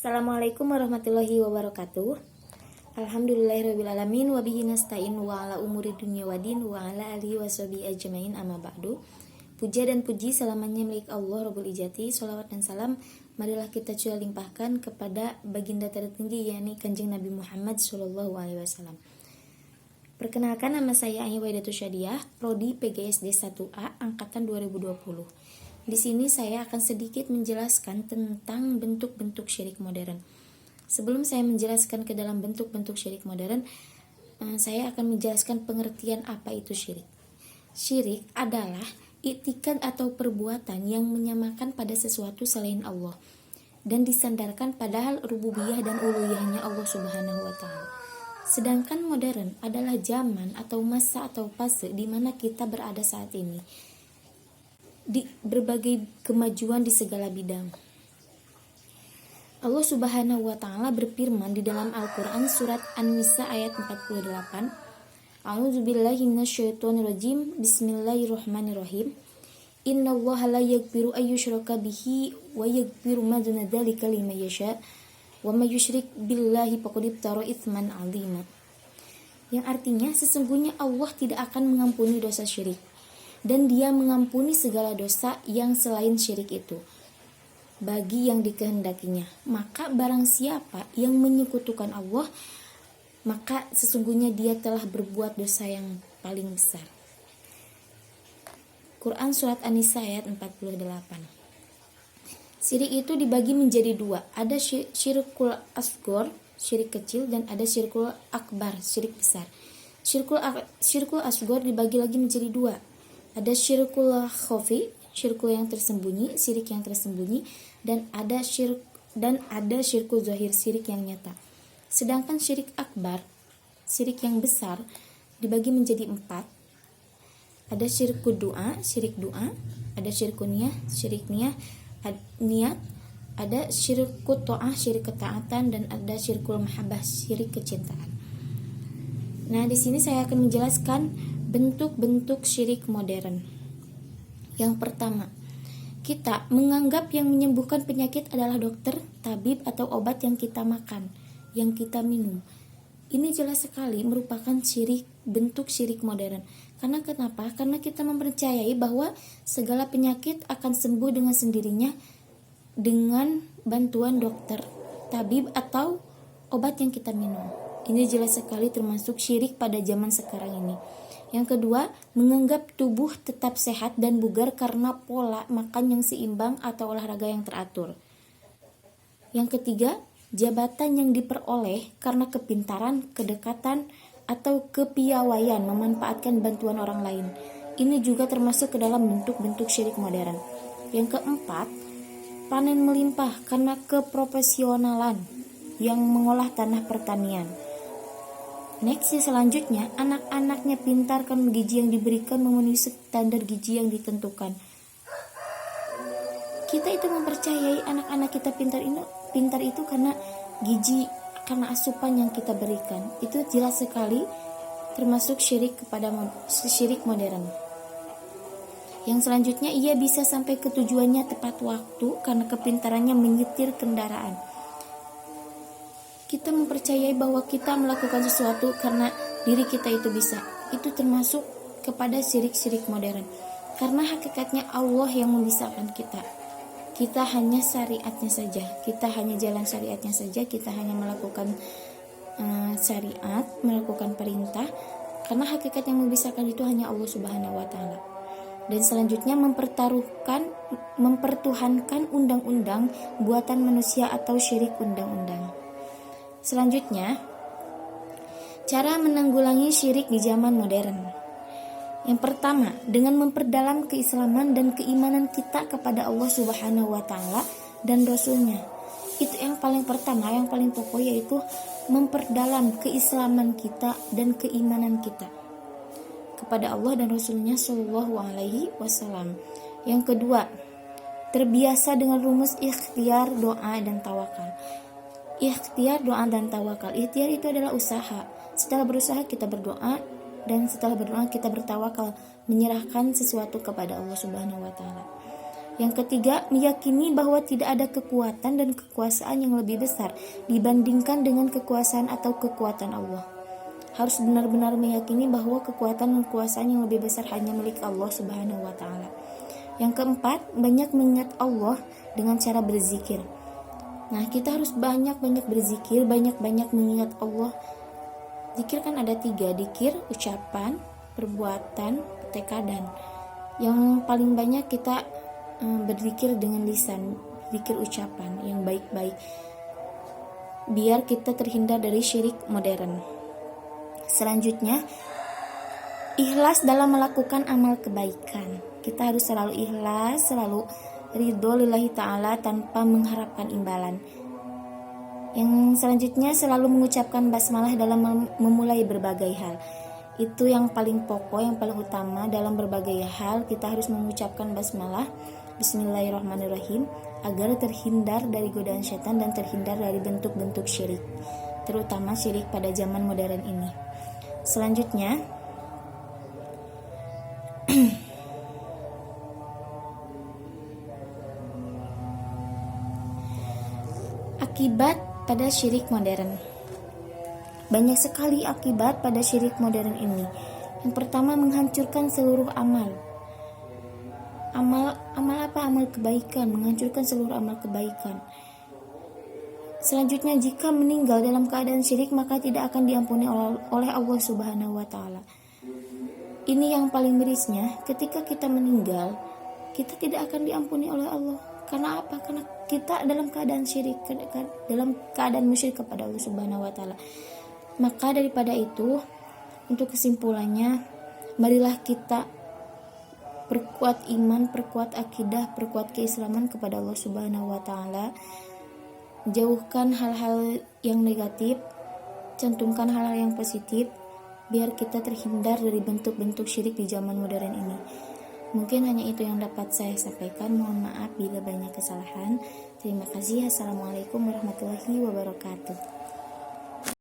Assalamualaikum warahmatullahi wabarakatuh. Alhamdulillahirrabbilalamin. Wabihi nasta'in wa ala umuri dunya wadin wa ala alihi washabihi ajmain amma ba'du. Puja dan puji selamanya milik Allah Rabbul Ijati. Sholawat dan salam marilah kita curah limpahkan kepada baginda tertinggi, yakni Kanjeng Nabi Muhammad SAW. Perkenalkan, nama saya Ahi Waidatul Syadiah, Prodi PGSD 1A angkatan 2020. Di sini saya akan sedikit menjelaskan tentang bentuk-bentuk syirik modern. Sebelum saya menjelaskan ke dalam bentuk-bentuk syirik modern, saya akan menjelaskan pengertian apa itu syirik. Syirik adalah iktikad atau perbuatan yang menyamakan pada sesuatu selain Allah dan disandarkan pada hal rububiyah dan uluhiyahnya Allah Subhanahu wa taala. Sedangkan modern adalah zaman atau masa atau fase di mana kita berada saat ini, di berbagai kemajuan di segala bidang. Allah Subhanahu wa taala berfirman di dalam Al-Qur'an surat An-Nisa ayat 48. A'udzubillahi minasyaitonirrajim. Bismillahirrahmanirrahim. Innallaha la yaghfiru ayyushraka bihi wa yaghfiru ma duna dzalika liman yasha. Wa may yusyrik billahi faqad iftara itsman 'azima. Yang artinya sesungguhnya Allah tidak akan mengampuni dosa syirik, dan Dia mengampuni segala dosa yang selain syirik itu bagi yang dikehendakinya. Maka barang siapa yang menyekutukan Allah, maka sesungguhnya dia telah berbuat dosa yang paling besar. Quran surat An-Nisa ayat 48. Syirik itu dibagi menjadi dua. Ada syirkul asghar, syirik kecil, dan ada syirkul akbar, syirik besar. Syirkul asghar dibagi lagi menjadi dua. Ada syirkul khafi, syirkul yang tersembunyi, syirik yang tersembunyi, dan ada syirkul zahir, syirik yang nyata. Sedangkan syirik akbar, syirik yang besar, dibagi menjadi empat. Ada syirkul doa, syirik doa, ada syirkul niyah, syirik niat, ada syirkul ta'ah, syirik ketaatan, dan ada syirkul mahabbah, syirik kecintaan. Nah, di sini saya akan menjelaskan bentuk-bentuk syirik modern. Yang pertama, kita menganggap yang menyembuhkan penyakit adalah dokter, tabib, atau obat yang kita makan, yang kita minum. Ini jelas sekali merupakan bentuk syirik modern. Karena kenapa? Karena kita mempercayai bahwa segala penyakit akan sembuh dengan sendirinya dengan bantuan dokter, tabib, atau obat yang kita minum. Ini jelas sekali termasuk syirik pada zaman sekarang ini. Yang kedua, menganggap tubuh tetap sehat dan bugar karena pola makan yang seimbang atau olahraga yang teratur. Yang ketiga, jabatan yang diperoleh karena kepintaran, kedekatan, atau kepiawaian memanfaatkan bantuan orang lain. Ini juga termasuk ke dalam bentuk-bentuk syirik modern. Yang keempat, panen melimpah karena keprofesionalan yang mengolah tanah pertanian. Next, selanjutnya, anak-anaknya pintar karena gizi yang diberikan memenuhi standar gizi yang ditentukan. Kita itu mempercayai anak-anak kita pintar itu karena gizi, karena asupan yang kita berikan. Itu jelas sekali termasuk syirik modern. Yang selanjutnya, ia bisa sampai ke tujuannya tepat waktu karena kepintarannya menyetir kendaraan. Kita mempercayai bahwa kita melakukan sesuatu karena diri kita itu bisa. Itu termasuk kepada syirik modern. Karena hakikatnya Allah yang memisahkan kita. Kita hanya syariatnya saja. Kita hanya jalan syariatnya saja. Kita hanya melakukan syariat, melakukan perintah. Karena hakikat yang memisahkan itu hanya Allah Subhanahu wa taala. Dan selanjutnya mempertuhankan undang-undang buatan manusia atau syirik undang-undang. Selanjutnya, cara menanggulangi syirik di zaman modern. Yang pertama, dengan memperdalam keislaman dan keimanan kita kepada Allah Subhanahu wa taala dan Rasul-Nya. Itu yang paling pertama, yang paling pokok, yaitu memperdalam keislaman kita dan keimanan kita kepada Allah dan Rasul-Nya Shallallahu alaihi wasallam. Yang kedua, terbiasa dengan rumus ikhtiar, doa, dan tawakal. Ikhtiar, doa, dan tawakal. Ikhtiar itu adalah usaha. Setelah berusaha kita berdoa, dan setelah berdoa kita bertawakal, menyerahkan sesuatu kepada Allah Subhanahu wa taala. Yang ketiga, meyakini bahwa tidak ada kekuatan dan kekuasaan yang lebih besar dibandingkan dengan kekuasaan atau kekuatan Allah. Harus benar-benar meyakini bahwa kekuatan dan kekuasaan yang lebih besar hanya milik Allah Subhanahu wa taala. Yang keempat, banyak mengingat Allah dengan cara berzikir. Nah, kita harus banyak-banyak berzikir, banyak-banyak mengingat Allah. Zikir kan ada 3, zikir, ucapan, perbuatan, tekadan. Yang paling banyak kita berzikir dengan lisan, zikir ucapan yang baik-baik, biar kita terhindar dari syirik modern. Selanjutnya, ikhlas dalam melakukan amal kebaikan. Kita harus selalu ikhlas, selalu ridho lillahi ta'ala tanpa mengharapkan imbalan. Yang selanjutnya, selalu mengucapkan basmalah dalam memulai berbagai hal. Itu yang paling pokok, yang paling utama dalam berbagai hal. Kita harus mengucapkan basmalah, bismillahirrahmanirrahim, agar terhindar dari godaan setan dan terhindar dari bentuk-bentuk syirik, terutama syirik pada zaman modern ini. Selanjutnya, akibat pada syirik modern. Banyak sekali akibat pada syirik modern ini. Yang pertama, menghancurkan seluruh amal. Amal apa? Amal kebaikan, menghancurkan seluruh amal kebaikan. Selanjutnya, jika meninggal dalam keadaan syirik, maka tidak akan diampuni oleh Allah Subhanahu wa taala. Ini yang paling mirisnya, ketika kita meninggal, kita tidak akan diampuni oleh Allah. Karena apa? Karena kita dalam keadaan syirik, dalam keadaan musyrik kepada Allah Subhanahu wa taala. Maka daripada itu, untuk kesimpulannya, marilah kita perkuat iman, perkuat akidah, perkuat keislaman kepada Allah Subhanahu wa taala. Jauhkan hal-hal yang negatif, cantumkan hal-hal yang positif, biar kita terhindar dari bentuk-bentuk syirik di zaman modern ini. Mungkin hanya itu yang dapat saya sampaikan. Mohon maaf bila banyak kesalahan. Terima kasih. Assalamualaikum warahmatullahi wabarakatuh.